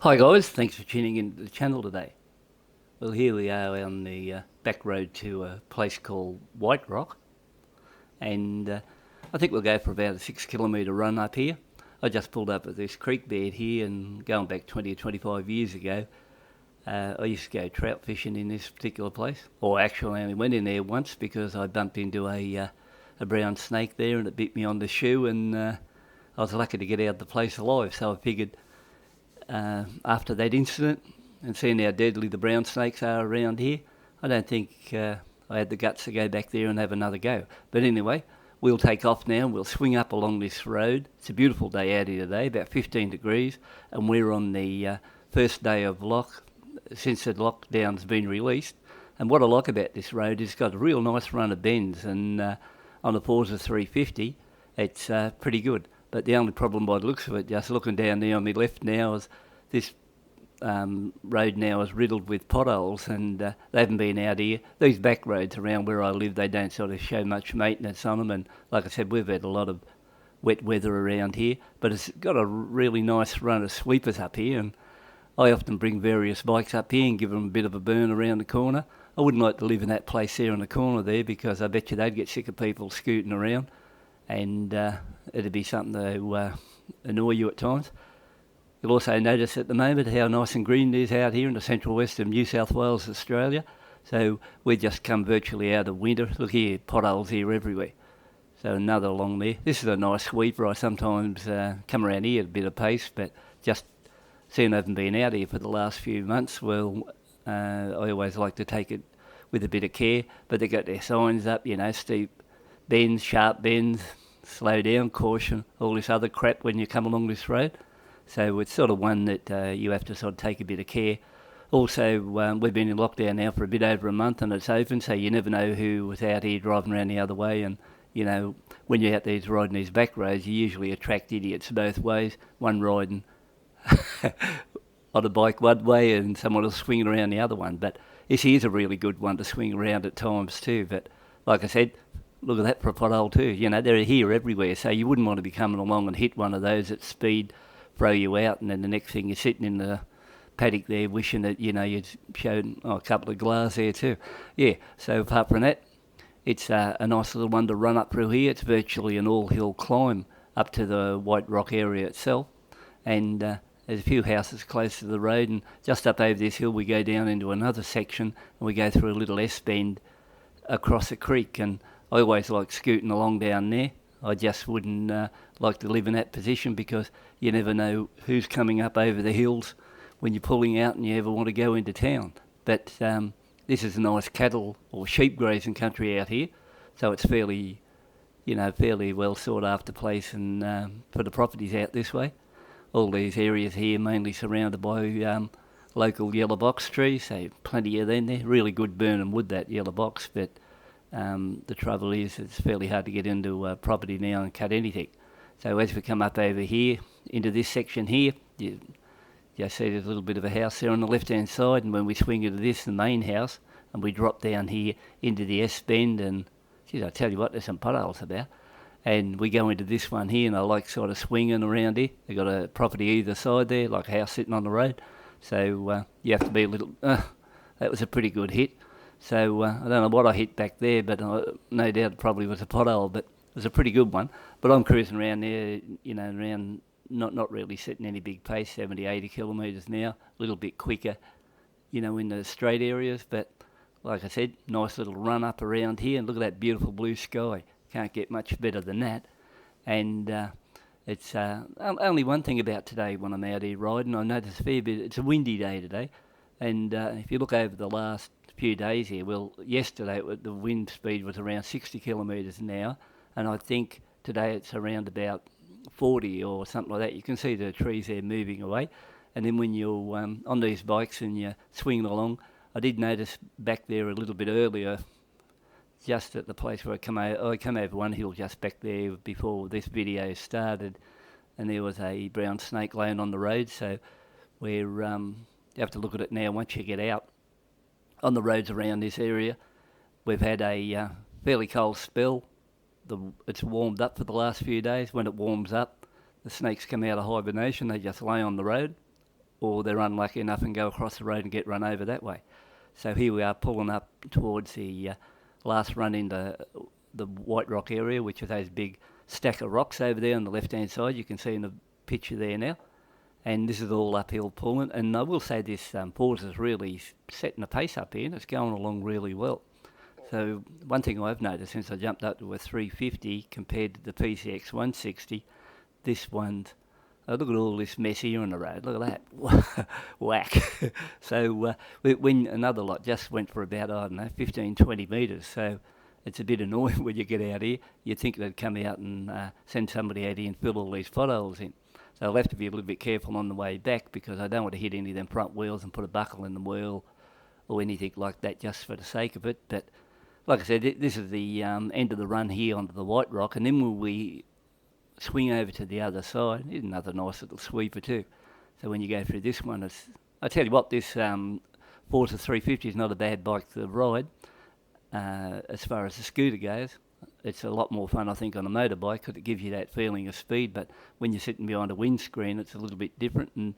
Hi guys, thanks for tuning into the channel today. Well, here we are on the back road to a place called White Rock, and I think we'll go for about a 6 kilometre run up here. I just pulled up at this creek bed here, and going back 20 or 25 years ago, I used to go trout fishing in this particular place. Or actually I only went in there once because I bumped into a brown snake there and it bit me on the shoe, and I was lucky to get out of the place alive, so I figured after that incident and seeing how deadly the brown snakes are around here, I don't think I had the guts to go back there and have another go. But anyway, we'll take off now and we'll swing up along this road. It's a beautiful day out here today, about 15 degrees, and we're on the first day of lock since the lockdown's been released. And what I like about this road is it's got a real nice run of bends, and on the Forza 350 it's pretty good. But the only problem by the looks of it, just looking down there on my left now, is this road now is riddled with potholes, and they haven't been out here. These back roads around where I live, they don't sort of show much maintenance on them, and like I said, we've had a lot of wet weather around here, but it's got a really nice run of sweepers up here, and I often bring various bikes up here and give them a bit of a burn around the corner. I wouldn't like to live in that place there in the corner there, because I bet you they'd get sick of people scooting around, and it'd be something to annoy you at times. You'll also notice at the moment how nice and green it is out here in the central west of New South Wales, Australia. So we've just come virtually out of winter. Look here, potholes here everywhere. So another along there. This is a nice sweeper. I sometimes come around here at a bit of pace, but just seeing I haven't been out here for the last few months, well, I always like to take it with a bit of care. But they got their signs up, steep bends, sharp bends, slow down, caution, all this other crap when you come along this road. So it's sort of one that you have to sort of take a bit of care. Also, we've been in lockdown now for a bit over a month, and it's open, so you never know who was out here driving around the other way. And, when you're out there riding these back roads, you usually attract idiots both ways, one riding on a bike one way and someone else swinging around the other one. But this is a really good one to swing around at times too. But like I said, look at that for a pothole too. They're here everywhere, so you wouldn't want to be coming along and hit one of those at speed, throw you out, and then the next thing you're sitting in the paddock there wishing that, you'd shown a couple of glass there too. Yeah, so apart from that, it's a nice little one to run up through here. It's virtually an all-hill climb up to the White Rock area itself, and there's a few houses close to the road, and just up over this hill we go down into another section, and we go through a little S-bend across a creek, and I always like scooting along down there. I just wouldn't like to live in that position, because you never know who's coming up over the hills when you're pulling out and you ever want to go into town. But this is a nice cattle or sheep grazing country out here, so it's fairly well sought after place, and for the properties out this way. All these areas here mainly surrounded by local yellow box trees, so plenty of them there. Really good burning wood, that yellow box, but the trouble is it's fairly hard to get into property now and cut anything. So as we come up over here into this section here, you see there's a little bit of a house there on the left hand side, and when we swing into this, the main house, and we drop down here into the S-bend, and geez, I tell you what, there's some potholes about. And we go into this one here, and I like sort of swinging around here. They've got a property either side there, like a house sitting on the road. So you have to be a little... that was a pretty good hit. So I don't know what I hit back there, but no doubt it probably was a pothole, but it was a pretty good one. But I'm cruising around there, around not really setting any big pace, 70, 80 kilometres now, a little bit quicker, in the straight areas. But like I said, nice little run up around here, and look at that beautiful blue sky. Can't get much better than that. And it's only one thing about today when I'm out here riding, I notice a fair bit, it's a windy day today. And if you look over the last few days here, well, yesterday the wind speed was around 60 kilometres an hour, and I think today it's around about 40 or something like that. You can see the trees there moving away, and then when you're on these bikes and you're swinging along, I did notice back there a little bit earlier, just at the place where I come over one hill just back there before this video started, and there was a brown snake laying on the road. So we're you have to look at it now once you get out on the roads around this area. We've had a fairly cold spell. It's warmed up for the last few days. When it warms up, the snakes come out of hibernation. They just lay on the road, or they're unlucky enough and go across the road and get run over that way. So here we are pulling up towards the last run into the White Rock area, which is those big stack of rocks over there on the left-hand side. You can see in the picture there now. And this is all uphill pulling. And I will say this Forza is really setting the pace up here, and it's going along really well. So one thing I've noticed since I jumped up to a 350 compared to the PCX 160, this one's, look at all this mess here on the road, look at that, whack. So when another lot just went for about, 15, 20 metres, so it's a bit annoying when you get out here. You'd think they'd come out and send somebody out here and fill all these potholes in. So I'll have to be a little bit careful on the way back, because I don't want to hit any of them front wheels and put a buckle in the wheel or anything like that just for the sake of it. But like I said, this is the end of the run here onto the White Rock, and then when we swing over to the other side, it's another nice little sweeper too. So when you go through this one, I tell you what, this Forza 350 is not a bad bike to ride as far as the scooter goes. It's a lot more fun, I think, on a motorbike, because it gives you that feeling of speed. But when you're sitting behind a windscreen, it's a little bit different. And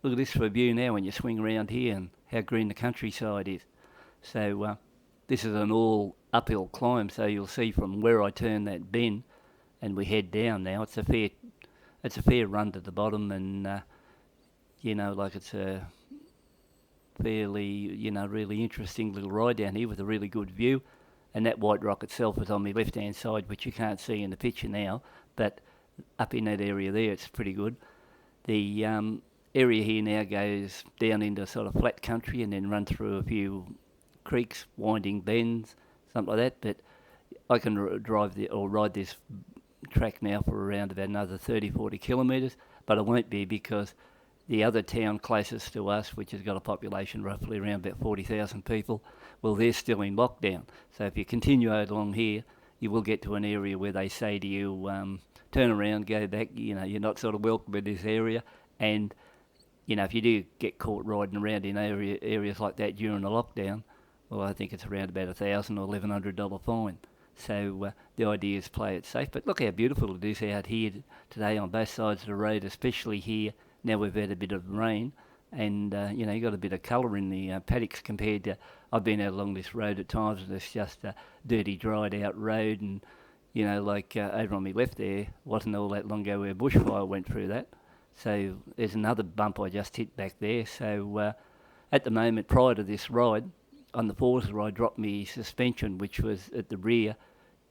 look at this for a view now when you swing around here and how green the countryside is. So this is an all uphill climb, so you'll see from where I turn that bend and we head down now, it's a fair run to the bottom, and it's a fairly, really interesting little ride down here with a really good view. And that White Rock itself is on the left-hand side, which you can't see in the picture now, but up in that area there, it's pretty good. The area here now goes down into sort of flat country and then run through a few creeks, winding bends, something like that. But I can ride this track now for around about another 30, 40 kilometres, but I won't be, because the other town closest to us, which has got a population roughly around about 40,000 people, well, they're still in lockdown. So if you continue along here, you will get to an area where they say to you, turn around, go back, you're not sort of welcome in this area. And, if you do get caught riding around in areas like that during the lockdown, well, I think it's around about $1,000 or $1,100 fine. So the idea is play it safe. But look how beautiful it is out here today on both sides of the road, especially here. Now we've had a bit of rain, and you got a bit of colour in the paddocks compared to, I've been out along this road at times and it's just a dirty, dried out road, and over on my left there, wasn't all that long ago where bushfire went through that. So there's another bump I just hit back there. So at the moment, prior to this ride, on the Forza, I dropped my suspension, which was at the rear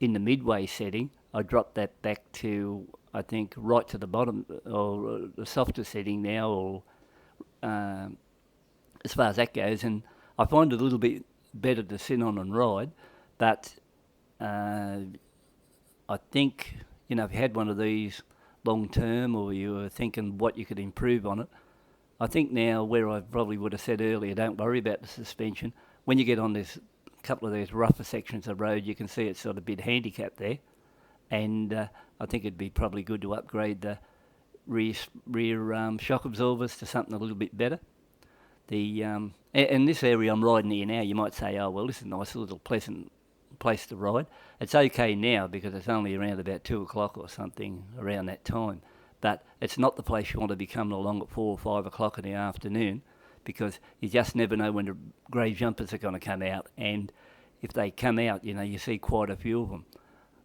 in the midway setting. I dropped that back to, I think, right to the bottom, or the softer setting now, or as far as that goes. And I find it a little bit better to sit on and ride. But I think, if you had one of these long term, or you were thinking what you could improve on it, I think now, where I probably would have said earlier, don't worry about the suspension. When you get on this couple of these rougher sections of road, you can see it's sort of a bit handicapped there. And I think it'd be probably good to upgrade the rear shock absorbers to something a little bit better. In this area I'm riding here now, you might say, oh, well, this is a nice little pleasant place to ride. It's okay now because it's only around about 2 o'clock or something around that time. But it's not the place you want to be coming along at 4 or 5 o'clock in the afternoon, because you just never know when the grey jumpers are going to come out. And if they come out, you see quite a few of them.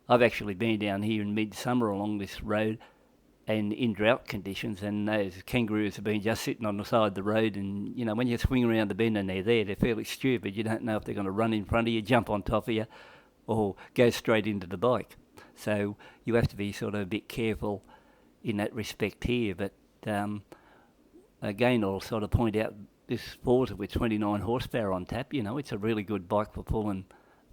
I've actually been down here in midsummer along this road and in drought conditions, and those kangaroos have been just sitting on the side of the road, and when you swing around the bend and they're there, they're fairly stupid. You don't know if they're going to run in front of you, jump on top of you, or go straight into the bike. So you have to be sort of a bit careful in that respect here. But again, I'll sort of point out this Forza with 29 horsepower on tap. It's a really good bike for pulling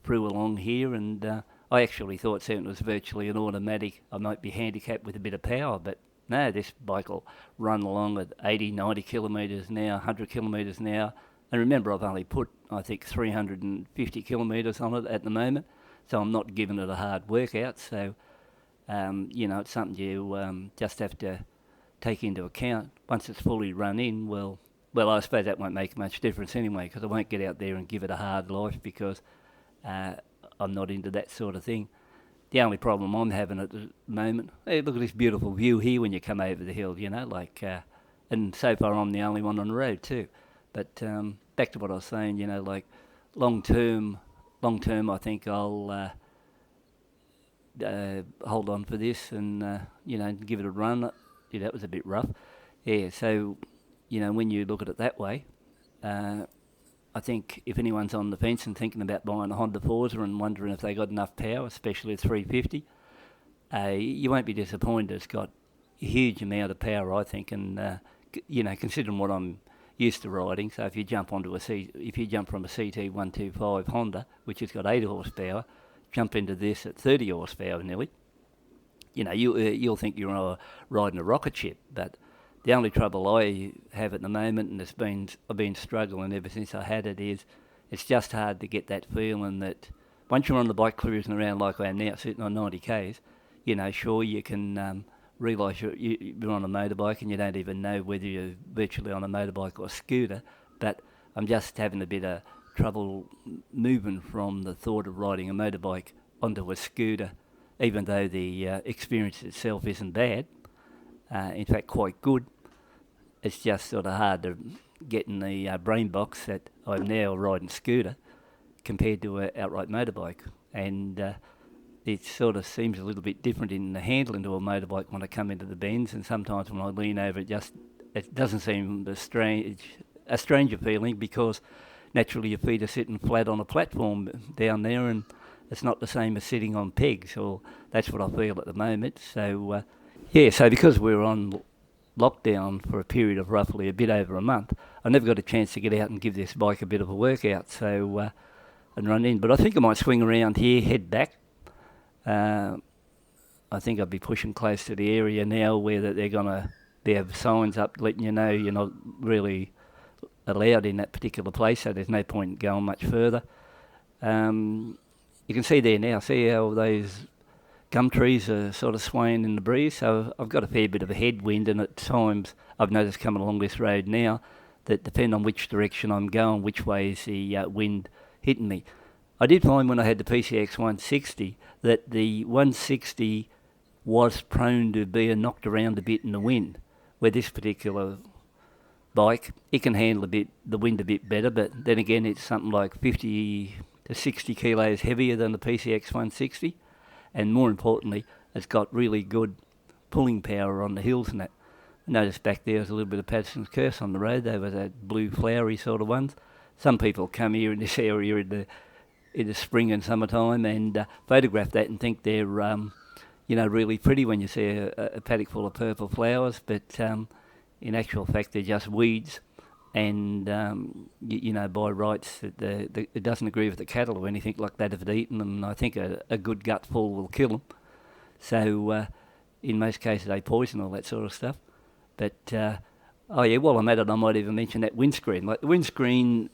through along here, and I actually thought since it was virtually an automatic, I might be handicapped with a bit of power, but no, this bike will run along at 80, 90 kilometres an hour, 100 kilometres an hour. And remember, I've only put, I think, 350 kilometres on it at the moment, so I'm not giving it a hard workout. So, it's something you just have to take into account. Once it's fully run in, well, I suppose that won't make much difference anyway, because I won't get out there and give it a hard life, because I'm not into that sort of thing. The only problem I'm having at the moment, hey, look at this beautiful view here when you come over the hill, and so far I'm the only one on the road too. But back to what I was saying, like long term, I think I'll hold on for this and give it a run. Yeah, that was a bit rough. Yeah, so when you look at it that way, I think if anyone's on the fence and thinking about buying a Honda Forza and wondering if they got enough power, especially a 350, you won't be disappointed. It's got a huge amount of power, I think, and considering what I'm used to riding. So if you jump from a CT 125 Honda, which has got 8 horsepower, jump into this at 30 horsepower nearly, you'll think you're riding a rocket ship. But the only trouble I have at the moment, and I've been struggling ever since I had it, is it's just hard to get that feeling that once you're on the bike cruising around like I am now, sitting on 90 k's, sure you can realise you're on a motorbike and you don't even know whether you're virtually on a motorbike or a scooter. But I'm just having a bit of trouble moving from the thought of riding a motorbike onto a scooter, even though the experience itself isn't bad. In fact, quite good. It's just sort of hard to get in the brain box that I'm now riding scooter compared to an outright motorbike. And it sort of seems a little bit different in the handling to a motorbike when I come into the bends, and sometimes when I lean over, it doesn't seem a stranger feeling, because naturally your feet are sitting flat on a platform down there, and it's not the same as sitting on pegs, or that's what I feel at the moment. So so because we're on lockdown for a period of roughly a bit over a month, I never got a chance to get out and give this bike a bit of a workout, and run in. But I think I might swing around here, head back. I think I'll be pushing close to the area now where they have signs up letting you know you're not really allowed in that particular place, so there's no point in going much further. You can see there now, see how those gum trees are sort of swaying in the breeze, so I've got a fair bit of a headwind, and at times I've noticed coming along this road now that depending on which direction I'm going, which way is the wind hitting me. I did find when I had the PCX 160 that the 160 was prone to being knocked around a bit in the wind, where this particular bike, it can handle the wind a bit better, but then again it's something like 50 to 60 kilos heavier than the PCX 160, and more importantly, it's got really good pulling power on the hills and that. I noticed back there was a little bit of Patterson's Curse on the road. They were that blue flowery sort of ones. Some people come here in this area in the spring and summertime and photograph that and think they're really pretty when you see a paddock full of purple flowers, but in actual fact they're just weeds, and by rights it doesn't agree with the cattle or anything like that if it's eaten them. I think a good gutful will kill them, so in most cases they poison, all that sort of stuff. But while I'm at it, I might even mention that windscreen. Like the windscreen,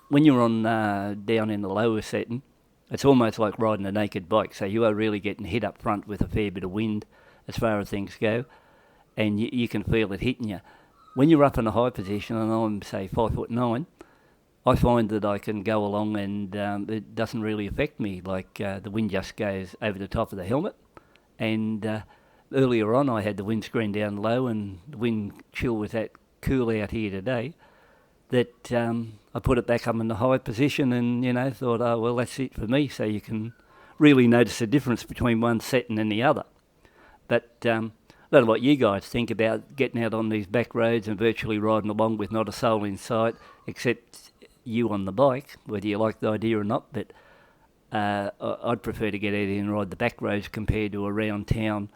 when you're on down in the lower setting, it's almost like riding a naked bike. So you are really getting hit up front with a fair bit of wind as far as things go, and you can feel it hitting you. When you're up in a high position, and I'm say 5'9", I find that I can go along and it doesn't really affect me. Like the wind just goes over the top of the helmet, and earlier on I had the windscreen down low, and the wind chill was that cool out here today that I put it back up in the high position and, thought, oh, well, that's it for me. So you can really notice the difference between one setting and the other. But I don't know what you guys think about getting out on these back roads and virtually riding along with not a soul in sight except you on the bike, whether you like the idea or not. But I'd prefer to get out here and ride the back roads compared to around town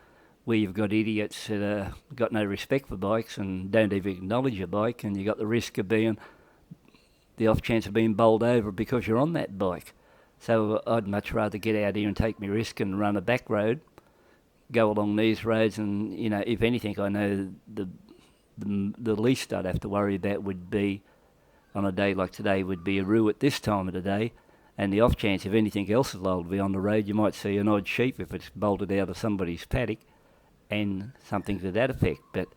where you've got idiots that got no respect for bikes and don't even acknowledge your bike, and you got the risk of the off chance of being bowled over because you're on that bike. So I'd much rather get out here and take my risk and run a back road, go along these roads, and if anything, I know the least I'd have to worry about would be on a day like today would be a roo at this time of the day, and the off chance if anything else is allowed to be on the road, you might see an odd sheep if it's bolted out of somebody's paddock, and something to that effect. But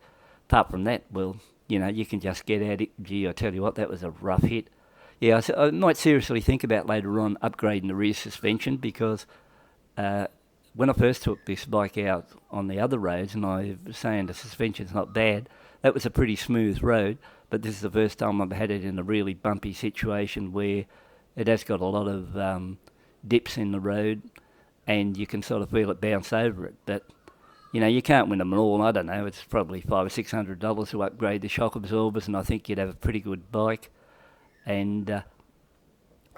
apart from that, well, you can just get out it. Gee, I tell you what, that was a rough hit. Yeah, I might seriously think about later on upgrading the rear suspension, because when I first took this bike out on the other roads, and I was saying the suspension's not bad, that was a pretty smooth road, but this is the first time I've had it in a really bumpy situation where it has got a lot of dips in the road, and you can sort of feel it bounce over it. But you know, you can't win them all. I don't know, it's probably $500 or $600 to upgrade the shock absorbers, and I think you'd have a pretty good bike. And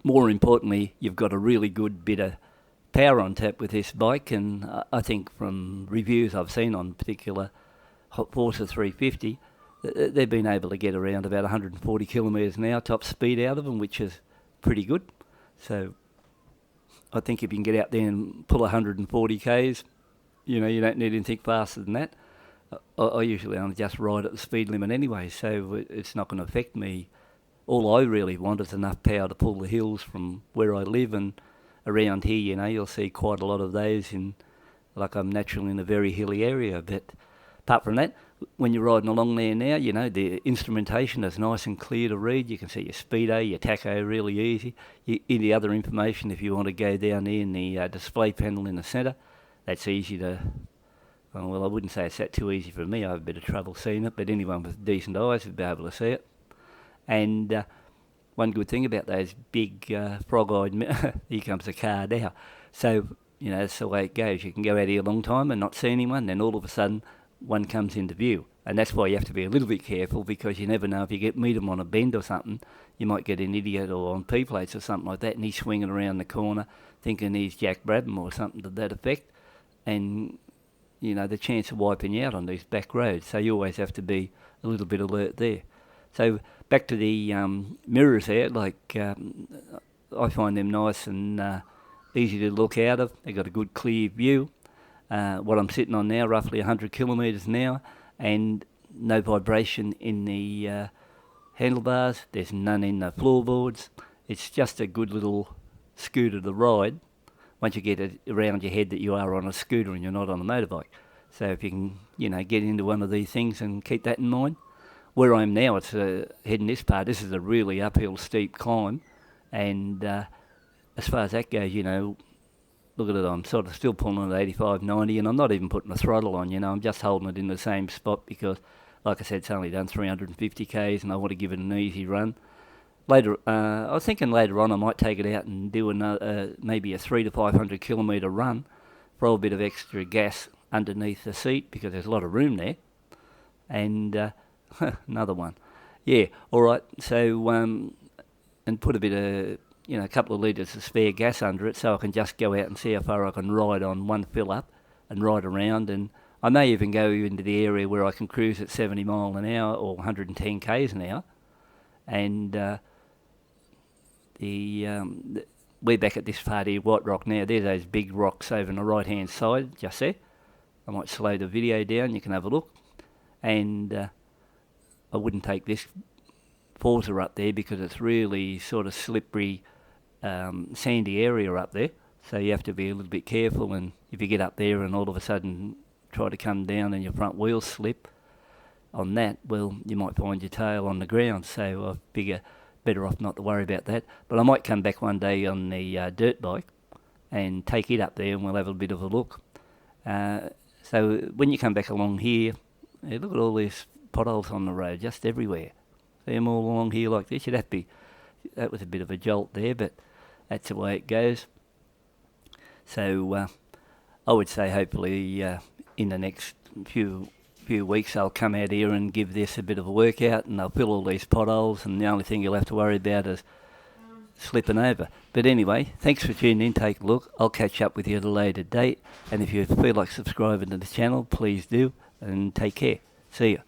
more importantly, you've got a really good bit of power on tap with this bike, and I think from reviews I've seen on particular Forza 350, they've been able to get around about 140 kilometres an hour top speed out of them, which is pretty good. So I think if you can get out there and pull 140 k's, you know, you don't need anything faster than that. I usually only just ride at the speed limit anyway, so it's not going to affect me. All I really want is enough power to pull the hills from where I live, and around here, you know, you'll see quite a lot of those like I'm naturally in a very hilly area. But apart from that, when you're riding along there now, you know, the instrumentation is nice and clear to read. You can see your speedo, your tacho really easy. Any other information, if you want to go down there in the display panel in the centre, that's easy to... Well, I wouldn't say it's that too easy for me. I have a bit of trouble seeing it, but anyone with decent eyes would be able to see it. And one good thing about those big frog-eyed... here comes the car now. So, you know, that's the way it goes. You can go out here a long time and not see anyone, then all of a sudden one comes into view. And that's why you have to be a little bit careful, because you never know, if you meet him on a bend or something, you might get an idiot or on P-plates or something like that, and he's swinging around the corner thinking he's Jack Brabham or something to that effect. And, you know, the chance of wiping you out on these back roads. So you always have to be a little bit alert there. So back to the mirrors there, like I find them nice and easy to look out of. They've got a good clear view. What I'm sitting on now, roughly 100 kilometres an hour, and no vibration in the handlebars. There's none in the floorboards. It's just a good little scooter to ride once you get it around your head that you are on a scooter and you're not on a motorbike. So if you can, you know, get into one of these things and keep that in mind. Where I am now, it's heading this part. This is a really uphill, steep climb, and as far as that goes, you know, look at it, I'm sort of still pulling at 85, 90, and I'm not even putting the throttle on, you know, I'm just holding it in the same spot because, like I said, it's only done 350 k's and I want to give it an easy run. Later, I was thinking later on I might take it out and do another, maybe a 300 to 500 kilometre run, throw a bit of extra gas underneath the seat because there's a lot of room there, and another one. Yeah, all right, so, and put a bit of, you know, a couple of litres of spare gas under it so I can just go out and see how far I can ride on one fill up and ride around. And I may even go into the area where I can cruise at 70 mile an hour or 110 k's an hour. And we're back at this part here, White Rock now. There's those big rocks over on the right hand side, just there. I might slow the video down, you can have a look. And I wouldn't take this Forza up there because it's really sort of slippery, sandy area up there. So you have to be a little bit careful, and if you get up there and all of a sudden try to come down and your front wheels slip on that, well, you might find your tail on the ground. So I figure better off not to worry about that. But I might come back one day on the dirt bike and take it up there and we'll have a bit of a look. So when you come back along here, look at all these potholes on the road, just everywhere. See them all along here like this. That was a bit of a jolt there, but that's the way it goes. So I would say hopefully in the next few weeks I'll come out here and give this a bit of a workout, and I'll fill all these potholes, and the only thing you'll have to worry about is slipping over. But anyway, thanks for tuning in. Take a look. I'll catch up with you at a later date, and if you feel like subscribing to the channel, please do, and take care. See ya.